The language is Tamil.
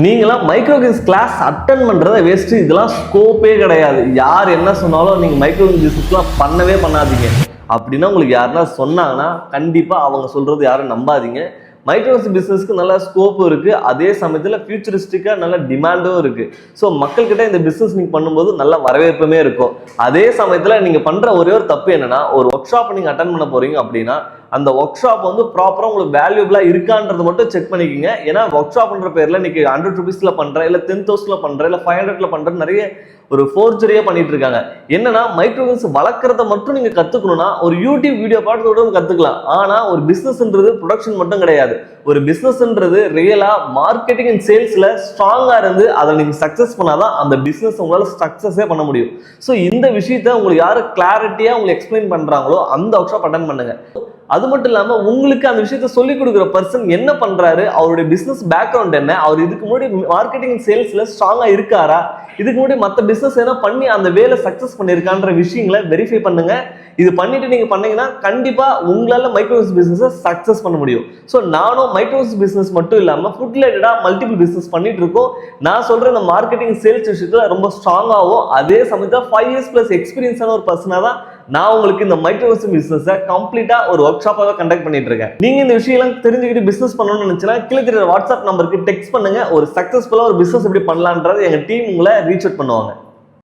நீங்களாம் மைக்ரோகின்ஸ் கிளாஸ் அட்டன் பண்றத வேஸ்ட். இதெல்லாம் ஸ்கோப்பே கிடையாது. யார் என்ன சொன்னாலும் நீங்க மைக்ரோகின்ஸ் பிசினஸ்லாம் பண்ணவே பண்ணாதீங்க. அப்படின்னா உங்களுக்கு யாருன்னா சொன்னாங்கன்னா கண்டிப்பா அவங்க சொல்றது யாரும் நம்பாதீங்க. மைக்ரோகின்ஸ் பிசினஸ்க்கு நல்ல ஸ்கோப்பும் இருக்கு, அதே சமயத்தில் ஃபியூச்சரிஸ்டிக்கா நல்ல டிமாண்டும் இருக்கு. ஸோ மக்கள்கிட்ட இந்த பிசினஸ் நீங்க பண்ணும்போது நல்ல வரவேற்புமே இருக்கும். அதே சமயத்தில் நீங்க பண்ற ஒரே ஒரு தப்பு என்னன்னா, ஒரு ஒர்க் ஷாப் நீங்க அட்டன் பண்ண போறீங்க அப்படின்னா அந்த ஒர்க் ஷாப் வந்து ப்ராப்பரா உங்களுக்கு வேல்யூபிளா இருக்கான்றது மட்டும் செக் பண்ணிக்கோங்க. ஏன்னா ஒர்க் ஷாப்ன்ற பேர்ல இன்னைக்கு 100 rupeesல பண்றேன், இல்ல 10,000ல பண்றேன், இல்ல 500ல பண்றேன், நிறைய ஒரு ஃபோர்ஜரியா பண்ணிட்டு இருக்காங்க. என்னன்னா மைக்ரோகின்ஸ் வளர்க்கறத மட்டும் நீங்க கத்துக்கணும்னா ஒரு யூடியூப் வீடியோ பார்த்து கத்துக்கலாம். ஆனா ஒரு பிசினஸ்ன்றது ப்ரொடக்ஷன் மட்டும் கிடையாது. ஒரு பிசினஸ்ன்றது ரியலா மார்க்கெட்டிங் அண்ட் சேல்ஸ்ல ஸ்ட்ராங்கா இருந்து அதை நீங்க சக்சஸ் பண்ணாதான் அந்த பிசினஸ் உங்களால சக்சஸே பண்ண முடியும். ஸோ இந்த விஷயத்த உங்களுக்கு யாரு கிளாரிட்டியா உங்களுக்கு எக்ஸ்பிளைன் பண்றாங்களோ அந்த ஒர்க் ஷாப் அட்டன் பண்ணுங்க. அது மட்டும் இல்லாம உங்களுக்கு அந்த விஷயத்த சொல்லிக் கொடுக்குற பர்சன் என்ன பண்றாரு, அவருடைய பிசினஸ் பேக்ரவுண்ட் என்ன, அவர் இதுக்கு முன்னாடி மார்க்கெட்டிங் சேல்ஸ்ல ஸ்ட்ராங்கா இருக்காரா, இதுக்கு முன்னாடி மற்ற பிசினஸ் ஏன்னா பண்ணி அந்த வேலை சக்சஸ் பண்ணிருக்கான்ற விஷயங்களை வெரிஃபை பண்ணுங்க. இது பண்ணிட்டு நீங்க பண்ணீங்கன்னா கண்டிப்பா உங்களால மைக்ரோகின்ஸ் பிசினஸ் சக்சஸ் பண்ண முடியும். ஸோ நானும் மைக்ரோகின்ஸ் பிசினஸ் மட்டும் இல்லாம ஃபுட் ரிலேட்டடா மல்டிபிள் பிசினஸ் பண்ணிட்டு இருக்கோம். நான் சொல்ற இந்த மார்க்கெட்டிங் சேல்ஸ் விஷயத்துல ரொம்ப ஸ்ட்ராங்காகவும் அதே சமயத்துல 5 years plus எக்ஸ்பீரியன்ஸான ஒரு பர்சனா தான் நான் உங்களுக்கு இந்த மைக்ரோகின்ஸ் பிசினஸை கம்ப்ளீட்டா ஒரு ஒர்க் ஷாப்பாக கண்டக்ட் பண்ணிட்டு இருக்கேன். நீங்க இந்த விஷயம் தெரிஞ்சுக்கிட்டு பிசினஸ் பண்ணணும்னு நினைச்சா கீழே தெரியுற வாட்ஸ்அப் நம்பருக்கு டெக்ஸ்ட் பண்ணுங்க. ஒரு சக்சஸ்ஃபுல்லா ஒரு பிசினஸ் எப்படி பண்ணலான்றது எங்க டீம் உங்களை ரீச் அவுட் பண்ணுவாங்க.